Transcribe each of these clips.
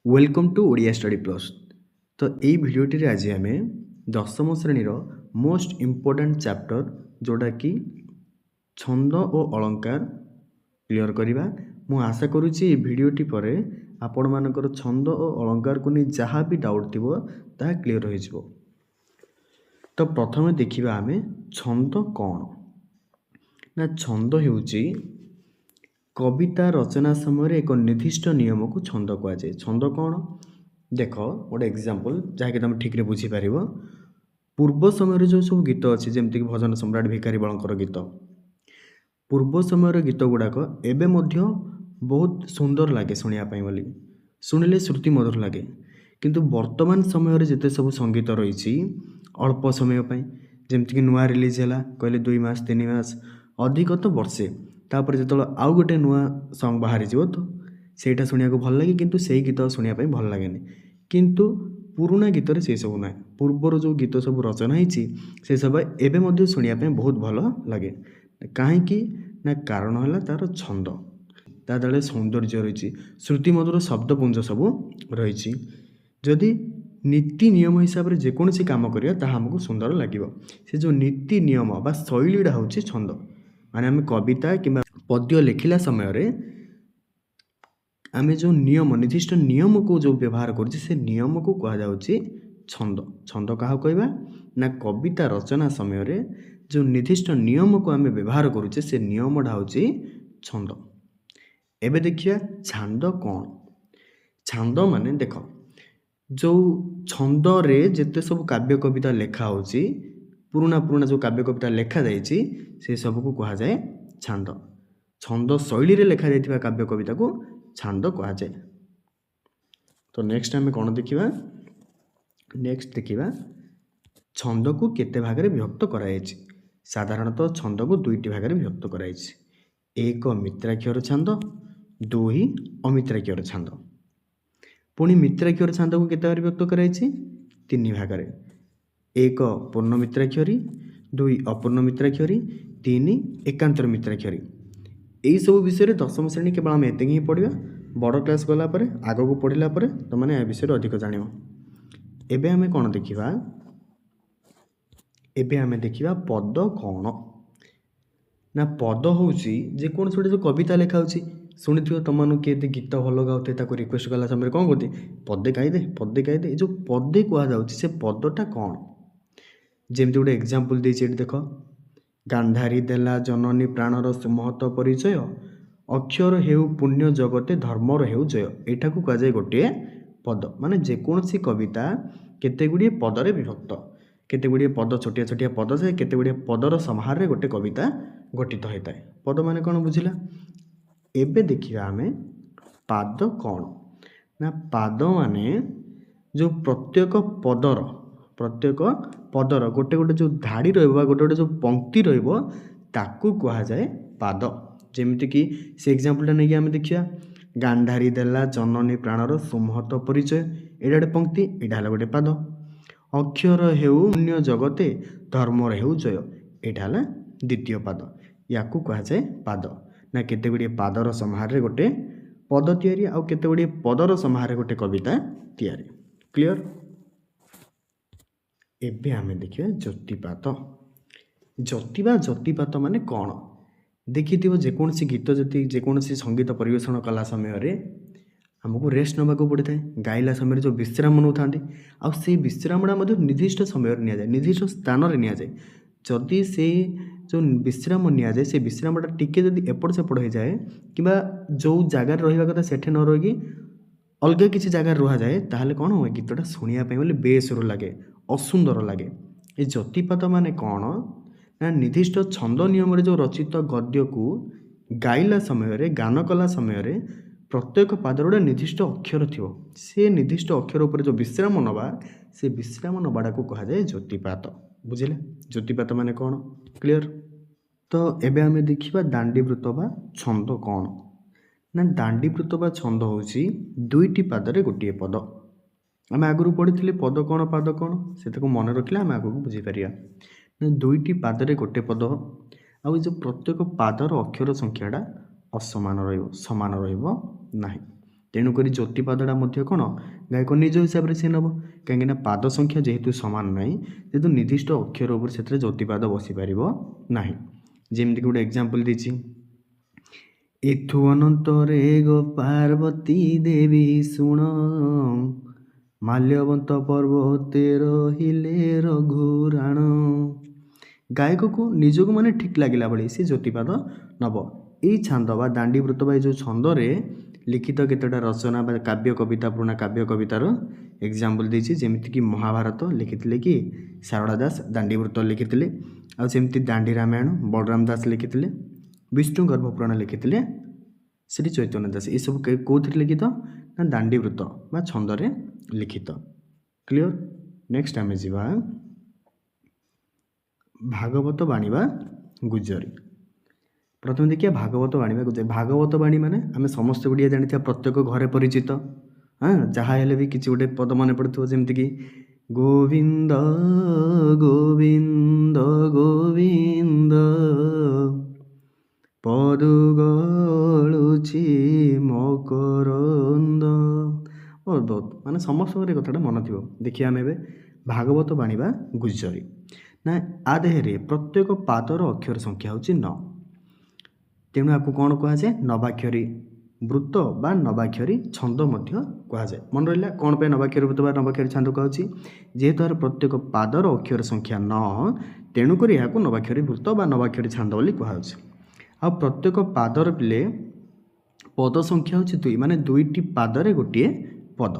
Welcome to Odia study plus. तो यही भिडियोटी आज आम दशम श्रेणीर मोस्ट इम्पोर्टाट चैप्टर जोटा कि छंद और अलंकार क्लियर करवा। मु आशा करुच्ची भिडियोटी पर आपण मानकर छंद और अलंकार को नहीं जहाँ भी डाउट थी ता क्लियर हो। तो प्रथम देखा आम छंद कौन ना छंद होउची कविता रचना समय एक निर्दिष्ट नियम को छंद कहुए। छंद कौन देख गोटे एग्जांपल जहाँकि तुम ठीक बुझीपार। पूर्व समय जो सब गीत अच्छी जमीक भजन सम्राट भिखारी बलकर गीत पूर्व समय गीत गुड़ाक एवं बहुत सुंदर लगे शुणापी बोली शुणिले श्रुति मधुर लगे। किंतु वर्तमान समय जिते सब संगीत रही अल्प समय जमीक नुआ रिलीज है कहले 2 मास 3 मास अधिक तो वर्षे तापर जो आउ गोटे नुआ सॉन्ग बाहरी तो सेटा शुणा भल लगे किंतु से गीत शुणापी भल लगे। किंतु पुराणा गीत से सब ना पूर्वर जो गीत सब रचना से सब एवं शुणापी बहुत भल लगे कहीं ना कारण है तार छंद ता तले सौंदर्य रही श्रुति मधुर शब्दपुंज सब रही। जदि नीति नियम हिसाब से जेकोसी कम करा आमको सुंदर लगे से जो नीति नियम बा शैलीटा हूँ छंद माने आम कविता कि पद्य लिखला समय आम जो नियम निर्दिष्ट नियम को जो व्यवहार कर नियम को कहुच्छे छंद। छंद क्या कहवा ना कविता रचना समय जो निर्दिष्ट नियम को आम व्यवहार करुचे से नियमटा हूँ छंद। एबे देखिए छांद कौन। छांद माने देख जो छंद रे जिते सब काव्य कविता लेखा होची पुराना पुराना जो काव्य कविता लेखा जाइए से सब को कहा जाए छांद। छंद शैली रे लेखा जाइथिबा काव्य कविता को छांद कहा जाए। तो नेक्स्ट आम कौन देखा नेक्स्ट देखा छंद को केते भाग में विभक्त कराई। साधारणतः छंद को 2टी भाग में विभक्त कराई। 1 मित्राक्षर छंद 2 अमित्राक्षर छंद। पुणी मित्राक्षर छंद को केते भाग विभक्त कराई 3 भाग में। 1 पूर्ण मित्राक्षरी 2 अपूर्ण मित्राक्षरी 3 एकांतर मित्राक्षरी। यही सब विषय दशम श्रेणी केवल आम एत ही पढ़ा बड़ क्लास गलापर आग को पढ़ला तो मैंने विषय अधिक जान। एबे आमे कौन देखा एबे आमे देखा पद कौन ना पद हूँ जेकोसी गोटे जो कविता लिखा शुणी थो तुम किए गीत भल गाते रिक्वेस्ट कला समय कौन कहते पदे गाईदे जो पदे कहुच्छे से पदटा कौन। जमी गोटे एग्जांपल देख गांधारी देला जननी प्राणर सुमहत परिचय अक्षर हेउ पुण्य जगते धर्मर हेउ जय। एटा को कहुए गोटे पद माने जेकोसी कविता केते गुड़िए पदरे विभक्त केते गुड़िए पद छोटिया छोटिया पद से केते गुड़िए पदर समाहार रे गोटे कविता गठित होता है। पद माने कौन बुझिला। एबे देखिए आमे पाद कौन ना पाद माने जो प्रत्येक पदर गोटे गोटे जो धाड़ी रोटे गोटे जो पंक्ति ताकू कहा जाए पाद। जेमिति कि से एग्जांपलटा नहीं आम देखिया गांधारी देला जननी प्राणर सुमहत परिचय एटा गोटे पंक्ति एटा गोटे पाद। अक्षर हेउ पुण्य जगते धर्मर हेउ जय एटा द्वितीय पाद या कहा जाए पाद। ना केते गुड़िए पादर समाहार गोटे पद तैयारी आउ केते गुड़िए पदर समाहार गोटे कविता तैयारी। क्लियर। एबे आमे देखिए ज्योतिपात। ज्योतिपात माने कौन देखी जेकोसी गीत जति जेकोसी संगीत परिवेषण कला समय आमको रेस्ट नवाक पड़ता है। गाइला समय जो विश्राम नौ था विश्रामटा निर्दिष्ट समय निर्दिष्ट स्थान नि जाए। जदि से जो विश्राम नि जाए से विश्रामटा टिके जदि एपट सेपट हो जाए कि जो जगार रहा कथा सेठे न रही अलग किसी जगार रुआ जाए ताहले कौन हुए गीतटा शुणापी बेसुर लगे असुंदर लगे। ये ज्योतिपात माने कौन ना निर्दिष्ट छंद नियम जो रचित गद्य को गाइला समय गान कला समय प्रत्येक पाद गोटे निर्दिष्ट अक्षर थी से निर्दिष्ट अक्षर उपर जो विश्राम नवा से विश्राम नवाटा को कहा जाए ज्योतिपात। बुझे ज्योतिपात माने कौन क्लियर। तो एबे आमे देखिबा दांडीवृत्त बा छंद कौन ना दांडीवृत्त बा छंद हूँ 2टी पादरे गोटे पद। आम आगु पढ़ी पद कौन पाद कौन से मन रखिले आम आगू बुझीपर। 2टी पादरे गोटे पद आउ जो प्रत्येक पादर अक्षर संख्याटा असमान रहिबो समान रहिबो नाही। ତେଣୁକରି ଜ୍ୟୋତିପାଦଟା ମଧ୍ୟ କ'ଣ ଗାୟକ ନିଜ ହିସାବରେ ସେ ନେବ, କାହିଁକିନା ପାଦ ସଂଖ୍ୟା ଯେହେତୁ ସମାନ ନାହିଁ, ଯେହେତୁ ନିର୍ଦ୍ଦିଷ୍ଟ ଅକ୍ଷର ଉପରେ ସେଥିରେ ଜ୍ୟୋତିପାଦ ବସିପାରିବ ନାହିଁ। ଯେମିତିକି ଗୋଟେ ଏକ୍ଜାମ୍ପଲ୍ ଦେଇଛି, ଏଥୁ ଅନନ୍ତରେ ଗୋ ପାର୍ବତୀ ଦେବୀ ଶୁଣ, ମାଲ୍ୟବନ୍ତ ପର୍ବତେ ରହିଲେ ରଘୁରାଣ। ଗାୟକକୁ ନିଜକୁ ମାନେ ଠିକ୍ ଲାଗିଲା ଭଳି ସେ ଜ୍ୟୋତିପାଦ ନେବ। ଏଇ ଛାନ୍ଦ ବା ଦାଣ୍ଡିବୃତ୍ତ ବା ଏ ଯେଉଁ ଛନ୍ଦରେ ଲିଖିତ କେତେଟା ରଚନା ବା କାବ୍ୟ କବିତା, ପୁରୁଣା କାବ୍ୟ କବିତାର ଏକ୍ଜାମ୍ପଲ୍ ଦେଇଛି। ଯେମିତିକି ମହାଭାରତ ଲେଖିଥିଲେ କି ଶାରଳା ଦାସ, ଦାଣ୍ଡିବୃତ୍ତ ଲେଖିଥିଲେ। ଆଉ ସେମିତି ଦାଣ୍ଡି ରାମାୟଣ ବଳରାମ ଦାସ ଲେଖିଥିଲେ, ବିଷ୍ଣୁ ଗର୍ଭ ପୁରାଣ ଲେଖିଥିଲେ ଶ୍ରୀ ଚୈତନ୍ୟ ଦାସ। ଏସବୁ କେଉଁଥିରେ ଲିଖିତ ନା ଦାଣ୍ଡିବୃତ୍ତ ବା ଛନ୍ଦରେ ଲିଖିତ। କ୍ଲିଅର। ନେକ୍ସଟ ଆମେ ଯିବା ଭାଗବତ ବାଣୀ ବା ଗୁଜରୀ। ପ୍ରଥମେ ଦେଖିବା ଭାଗବତ ବାଣୀ ବା ଗୁଜରୀ। ଭାଗବତ ବାଣୀ ମାନେ ଆମେ ସମସ୍ତେ ଓଡ଼ିଆ ଜାଣିଥିବା, ପ୍ରତ୍ୟେକ ଘରେ ପରିଚିତ। ଯାହା ହେଲେ ବି କିଛି ଗୋଟେ ପଦ ମନେ ପଡ଼ୁଥିବ, ଯେମିତିକି ଗୋବିନ୍ଦ ଗୋବିନ୍ଦ ଗୋବିନ୍ଦ ପଦୁ ଗଳୁଛି ମକରନ୍ଦ। ବହୁତ ମାନେ ସମସ୍ତଙ୍କର ଏ କଥାଟା ମନେ ଥିବ। ଦେଖିବା ଆମେ ଏବେ ଭାଗବତ ବାଣୀ ବା ଗୁଜରୀ। ନା ଆ ଦେହରେ ପ୍ରତ୍ୟେକ ପାଦର ଅକ୍ଷର ସଂଖ୍ୟା ହେଉଛି 9। ତେଣୁ ଆକୁ କ'ଣ କୁହାଯାଏ? ନବାକ୍ଷରୀ ବୃତ୍ତ ବା ନବାକ୍ଷରୀ ଛନ୍ଦ ମଧ୍ୟ କୁହାଯାଏ। ମନେ ରହିଲା କ'ଣ ପାଇଁ ନବାକ୍ଷରୀ ବୃତ୍ତ ବା ନବାକ୍ଷରୀ ଛନ୍ଦ କୁହାଯାଉଛି? ଯେହେତୁ ଏହାର ପ୍ରତ୍ୟେକ ପାଦର ଅକ୍ଷର ସଂଖ୍ୟା 9, ତେଣୁକରି ଏହାକୁ ନବାକ୍ଷରୀ ବୃତ୍ତ ବା ନବାକ୍ଷରୀ ଛନ୍ଦ ବୋଲି କୁହାଯାଉଛି। ଆଉ ପ୍ରତ୍ୟେକ ପାଦର ପିଲେ ପଦ ସଂଖ୍ୟା ହେଉଛି 2, ମାନେ 2ଟି ପାଦରେ ଗୋଟିଏ ପଦ।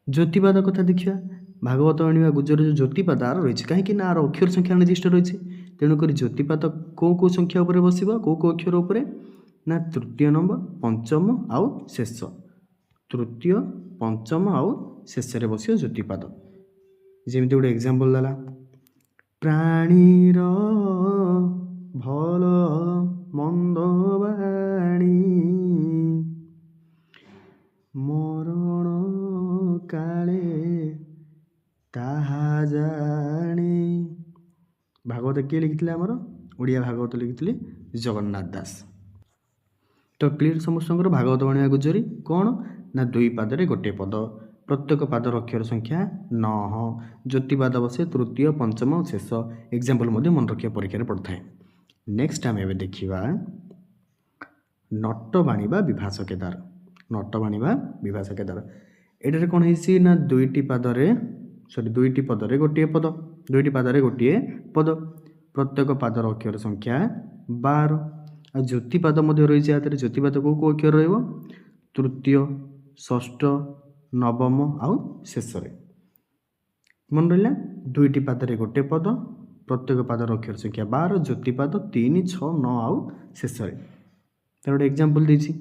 ଜ୍ୟୋତିପାଦ କଥା ଦେଖିବା। ଭାଗବତ ବାଣୀ ବା ଗୁଜରୀ ଯେଉଁ ଜ୍ୟୋତିପାଦ ଆର ରହିଛି, କାହିଁକି ନା ଆର ଅକ୍ଷର ସଂଖ୍ୟା ନିର୍ଦ୍ଦିଷ୍ଟ ରହିଛି। ତେଣୁକରି ଜ୍ୟୋତିପାଦ କେଉଁ ସଂଖ୍ୟା ଉପରେ ବସିବ, କେଉଁ ଅକ୍ଷର ଉପରେ? ନା ତୃତୀୟ ନମ୍ବର, ପଞ୍ଚମ ଆଉ ଶେଷ। ତୃତୀୟ, ପଞ୍ଚମ ଆଉ ଶେଷରେ ବସିବ ଜ୍ୟୋତିପାଦ। ଯେମିତି ଗୋଟେ ଏକ୍ଜାମ୍ପଲ୍ ଦେଲା, ପ୍ରାଣୀର ଭଲ ମନ୍ଦ ବାଣୀ ମରଣ କାଳେ ତାହା ଜାଣି। ଭାଗବତ କିଏ ଲେଖିଥିଲେ? ଆମର ଓଡ଼ିଆ ଭାଗବତ ଲେଖିଥିଲେ ଜଗନ୍ନାଥ ଦାସ। ତ କ୍ଲିୟର ସମସ୍ତଙ୍କର? ଭାଗବତ ବାଣୀ ବା ଗୁଜରୀ କ'ଣ ନା 2 ପାଦରେ ଗୋଟିଏ ପଦ, ପ୍ରତ୍ୟେକ ପାଦର ଅକ୍ଷର ସଂଖ୍ୟା 9, ଜ୍ୟୋତିପାଦ ବସେ ତୃତୀୟ, ପଞ୍ଚମ, ଶେଷ। ଏକ୍ଜାମ୍ପଲ୍ ମଧ୍ୟ ମନେ ରଖିବା ପରୀକ୍ଷାରେ ପଡ଼ିଥାଏ। ନେକ୍ସଟ ଆମେ ଏବେ ଦେଖିବା ନଟବାଣୀ ବା ବିଭାସ କେଦାର। ନଟବାଣୀ ବା ବିଭାସ କେଦାର। ଏଠାରେ କ'ଣ ହେଇଛି ନା 2ଟି ପଦରେ ଗୋଟିଏ ପଦ, 2ଟି ପାଦରେ ଗୋଟିଏ ପଦ, ପ୍ରତ୍ୟେକ ପାଦର ଅକ୍ଷର ସଂଖ୍ୟା 12। ଆଉ ଜ୍ୟୋତିପାଦ ମଧ୍ୟ ରହିଛି। ଏଥିରେ ଜ୍ୟୋତିପାଦ କେଉଁ ଅକ୍ଷର ରହିବ? ତୃତୀୟ, ଷଷ୍ଠ, ନବମ ଆଉ ଶେଷରେ। ମନେ ରହିଲା 2ଟି ପାଦରେ ଗୋଟିଏ ପଦ, ପ୍ରତ୍ୟେକ ପାଦର ଅକ୍ଷର ସଂଖ୍ୟା 12, ଜ୍ୟୋତିପାଦ 3, 6, 9 ଆଉ ଶେଷରେ। ତାର ଗୋଟେ ଏକ୍ଜାମ୍ପଲ୍ ଦେଇଛି,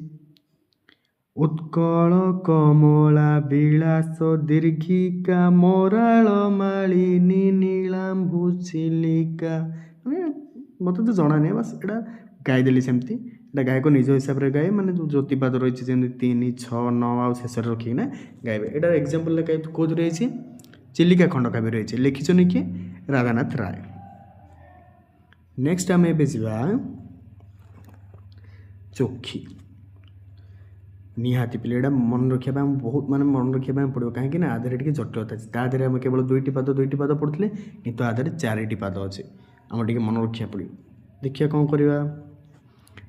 ଉତ୍କଳ କମଳା ବିଳାସ ଦୀର୍ଘିକା ମରାଳ ମାଳିନୀ ନୀଳାମ୍ଭୁ ଚିଲିକା। ମୋତେ ତ ଜଣା ନାହିଁ, ବାସ୍ ଏଇଟା ଗାଇଦେଲି ସେମିତି। ଏଇଟା ଗାୟକ ନିଜ ହିସାବରେ ଗାଏ, ମାନେ ଯେଉଁ ଜ୍ୟୋତିପାଦ ରହିଛି ଯେମିତି 3, 6, 9 ଆଉ ଶେଷରେ ରଖିକିନା ଗାଇବେ। ଏଇଟାର ଏକ୍ଜାମ୍ପଲ୍ କେଉଁଥିରେ ରହିଛି? ଚିଲିକା ଖଣ୍ଡକାବ୍ୟ ରହିଛି। ଲେଖିଛନ୍ତି କିଏ? ରାଧାନାଥ ରାୟ। ନେକ୍ସଟ ଆମେ ଏବେ ଯିବା ଚୋଖୀ। ନିହାତି ପିଲେ ଏଇଟା ମନେ ରଖିବା ପାଇଁ ବହୁତ ମନେ ରଖିବା ପାଇଁ ପଡ଼ିବ, କାହିଁକି ନା ଆ ଦେହରେ ଟିକେ ଜଟିଳତା ଅଛି। ତା ଦେହରେ ଆମେ କେବଳ 2ଟି ପାଦ ପଢ଼ୁଥିଲେ, କିନ୍ତୁ ଆ ଦେହରେ 4ଟି ପାଦ ଅଛି। ଆମର ଟିକେ ମନେ ରଖିବାକୁ ପଡ଼ିବ। ଦେଖିବା କ'ଣ କରିବା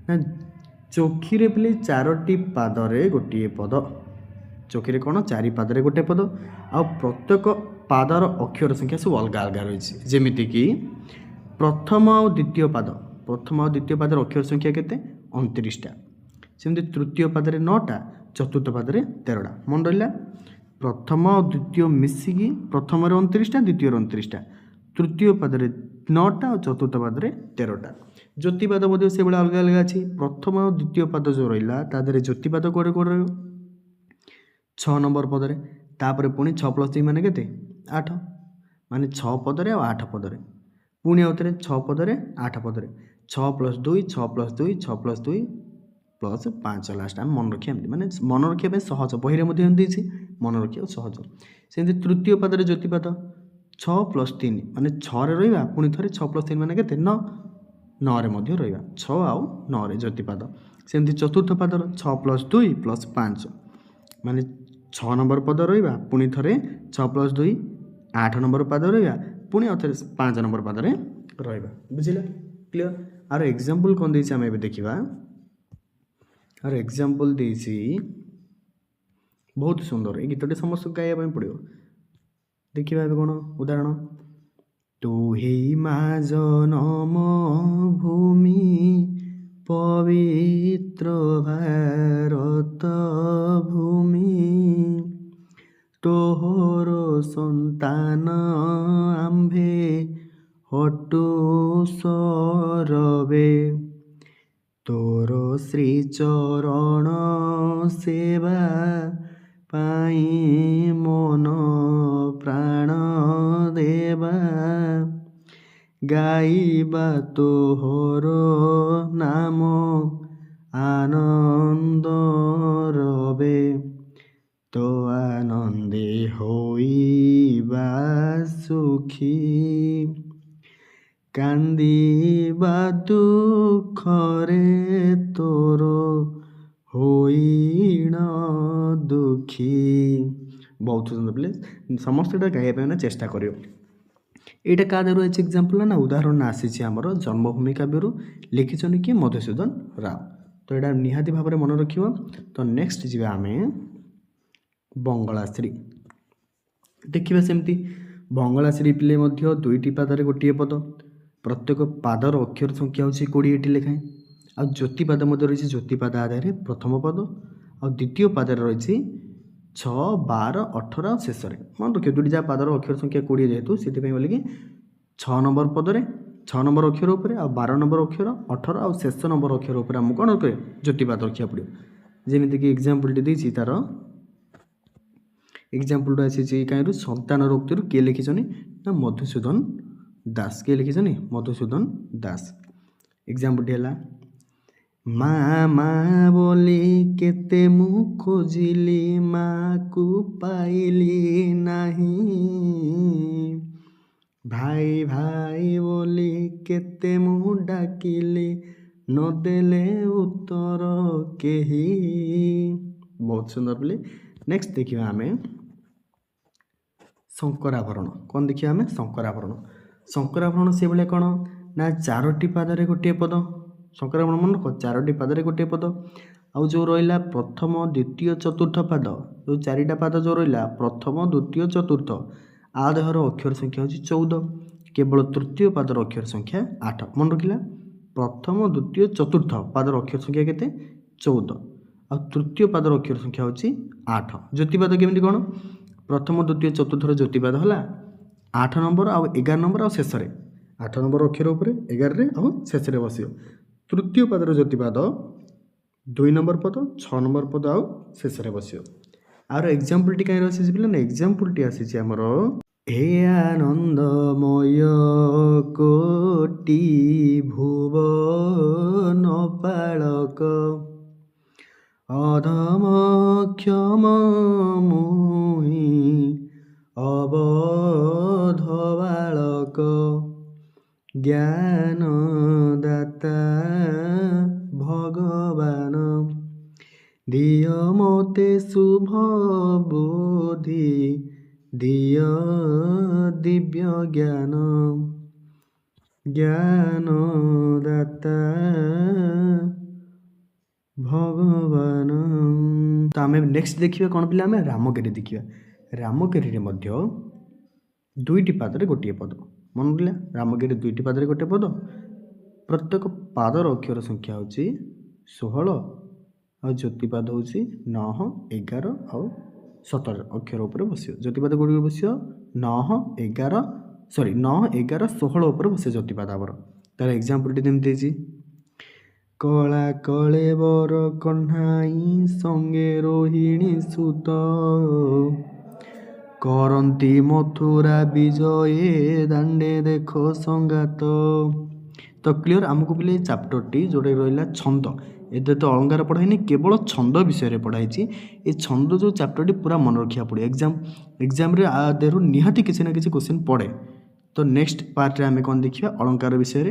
ନା ଚୋଖୀରେ ପିଲେ 4ଟି ପାଦରେ ଗୋଟିଏ ପଦ। ଚୋଖୀରେ କ'ଣ 4 ପାଦରେ ଗୋଟିଏ ପଦ। ଆଉ ପ୍ରତ୍ୟେକ ପାଦର ଅକ୍ଷର ସଂଖ୍ୟା ସବୁ ଅଲଗା ଅଲଗା ରହିଛି। ଯେମିତିକି ପ୍ରଥମ ଆଉ ଦ୍ୱିତୀୟ ପାଦର ଅକ୍ଷର ସଂଖ୍ୟା କେତେ? 29ଟା। ସେମିତି ତୃତୀୟ ପାଦରେ 9ଟା, ଚତୁର୍ଥ ପାଦରେ 13ଟା। ମନେ ରହିଲା ପ୍ରଥମ ଆଉ ଦ୍ୱିତୀୟ ମିଶିକି ପ୍ରଥମରେ 29ଟା, ଦ୍ୱିତୀୟରେ 29ଟା, ତୃତୀୟ ପାଦରେ 9ଟା ଆଉ ଚତୁର୍ଥ ପାଦରେ 13ଟା। ଜ୍ୟୋତିପାଦ ମଧ୍ୟ ସେଭଳିଆ ଅଲଗା ଅଲଗା ଅଛି। ପ୍ରଥମ ଆଉ ଦ୍ୱିତୀୟ ପାଦ ଯେଉଁ ରହିଲା, ତା ଦେହରେ ଜ୍ୟୋତିପାଦ କୁଆଡ଼େ ରହିବ? 6 ନମ୍ବର ପଦରେ। ତାପରେ ପୁଣି 6 + 3 ମାନେ କେତେ? 8, ମାନେ 6 ପଦରେ ଆଉ 8 ପଦରେ। ପୁଣି ଆଉ ଥରେ 6 ପଦରେ 8 ପଦରେ। 6 + 2 6 + 2 6 + 2 + 5 ଲାଷ୍ଟ। ଆମେ ମନେ ରଖିବା ଏମିତି, ମାନେ ମନେ ରଖିବା ପାଇଁ ସହଜ। ବହିରେ ମଧ୍ୟ ଏମିତି ଦେଇଛି, ମନେ ରଖିବାକୁ ସହଜ। ସେମିତି ତୃତୀୟ ପାଦରେ ଜ୍ୟୋତିପାଦ 6 + 3 ମାନେ 6ରେ ରହିବା, ପୁଣି ଥରେ 6 + 3 ମାନେ କେତେ? 9, 9ରେ ମଧ୍ୟ ରହିବା। 6 ଆଉ 9ରେ ଜ୍ୟୋତିପାଦ। सेमती चतुर्थ पादर 6 + 2 + 5 माने 6 नंबर पद रहिबा पुणी थरे 6 + 2 8 नंबर पद रहिबा पुणी अथरे 5 नंबर पदरे रहिबा बुझिला क्लियर। आर एग्जांपल कोन देछि हम एबे देखिबा। आर एग्जांपल देछि बहुत सुंदर ए गीतटे समस्त गाइबा पय पड़ियो देखिबा एबे कोन उदाहरण तू हे मा जनम भूमि पवित्र भारत भूमि तोहर संतान आम्भे हटु सरबे तोर श्री चरण सेवा पाई मन प्राण देवा गाइबा तोहर नाम आनंद रबे तो आनंदे होइबा सुखी कांदिबा दुखरे तोर होइण दुखी। बहुत सुंदर प्लीज समस्त गाइबा चेष्टा करियो। एटा का देरो अछि एग्जांपल ना उदाहरण आसी हमर जन्मभूमि काव्यरु लिखिछन कि मधुसूदन राव। तो एटा निहाती भाबरे मन रखियो। तो नेक्स्ट जिबा हमें बंगलाश्री देखिबा। सेमती बंगलाश्री पिले मध्य दुईटी पादरे गोटिए पद प्रत्येक पादर अक्षर संख्या होछि 20 टी लेखाएं आ ज्योतिपाद मध्य रही ज्योतिपाद आधार प्रथम पद आ द्वितीय पादर रही 6 12 18 शेष मन रखिए दुईटी जहाँ पादर अक्षर संख्या 20 जेहेतु से बोलिकी 6 नंबर पदरे 6 नंबर अक्षर उपर आ 12 नंबर अक्षर 18 आ शेष नंबर अक्षर उपर आमको कौन रखे ज्योतिपाद रखा पड़ो। जमीक एग्जांपल टी तार एग्जांपल आसी कहीं संतान रोक्ति किए लिखिछन ना मधुसूदन दास किए लिखिछन मधुसूदन दास। एग्जांपल है माँ माँ बोली केते मु खोजिली माँ को पाइली नहीं भाई भाई बोली केते मु डाकिली न देले उत्तर केही। बहुत सुंदर बोली। नेक्स्ट देखिए आमे शंकराभरण कौन देखिए आमे शंकराभरण। शंकराभरण से भाई कौन ना 4टी पादरे गोटे पद शंकराभरण मन रख 4टी पादरे गोटे पद आउ जो रहा प्रथम द्वितीय चतुर्थ पाद जो 4टा पाद जो रहा प्रथम द्वितीय चतुर्थ आ देहर अक्षर संख्या होची 14 केवल तृतीय पादर अक्षर संख्या 8 मन रखिला प्रथम द्वितीय चतुर्थ पादर अक्षर संख्या केते 14 आ तृतीय पादर अक्षर संख्या होची 8। ज्योतिपाद केमिति कोन प्रथम द्वितीय चतुर्थ ज्योतिपाद हला 8 नंबर आ 11 नंबर आ शेष रे 8 नंबर अक्षर ऊपर 11 रे आ शेष रे बसियो। तृतीय पादर ज्योतिपाद 2 नंबर पद 6 नंबर पद आ शेष रे बसियो। आर एग्जांपल टी काई आसी पिला ना एग्जांपल टी आसी हमर हे आनंदमय कोटि भुवन पालक अधम क्षम मुहि अवध बालक ज्ञानदाता भगवान दिय मोते शुभ बुद्धि दिय दिव्य ज्ञान ज्ञानदाता भगवान। तो आम नेक्स्ट देखिए कौन पिला आम रामगिरी देखिए। रामगिरी मध्य 2टी पादरे गोटे पद मन रहा रामगिरी 2टी पादरे गोटे पद प्रत्येक पादर अक्षर संख्या होची 16 आ ज्योतिपाद होची 9 11 और 17 अक्षर उपर बसियो। ज्योतिपाद गुड़ी बसियो 9 11 16 उपर बसे ज्योतिपाद आवर। तार एग्जांपल टी कला कलेवर कन्हाई संगे रोहिणी सुत करंती मथुरा विजय दांडे देखो संगात। तो क्लियर आमको पिले चैप्टर टी जोड़े रहा छंद एदे तो अलंकार पढ़ाई केवल छंद विषय पढ़ाई ये छंद जो चैप्टर टी पूरा मन रखा पड़े एग्जाम देहरु निहाती किसी ना किसी क्वेश्चन पड़े। तो नेक्स्ट पार्ट रे आम कौन देखिए अलंकार विषय।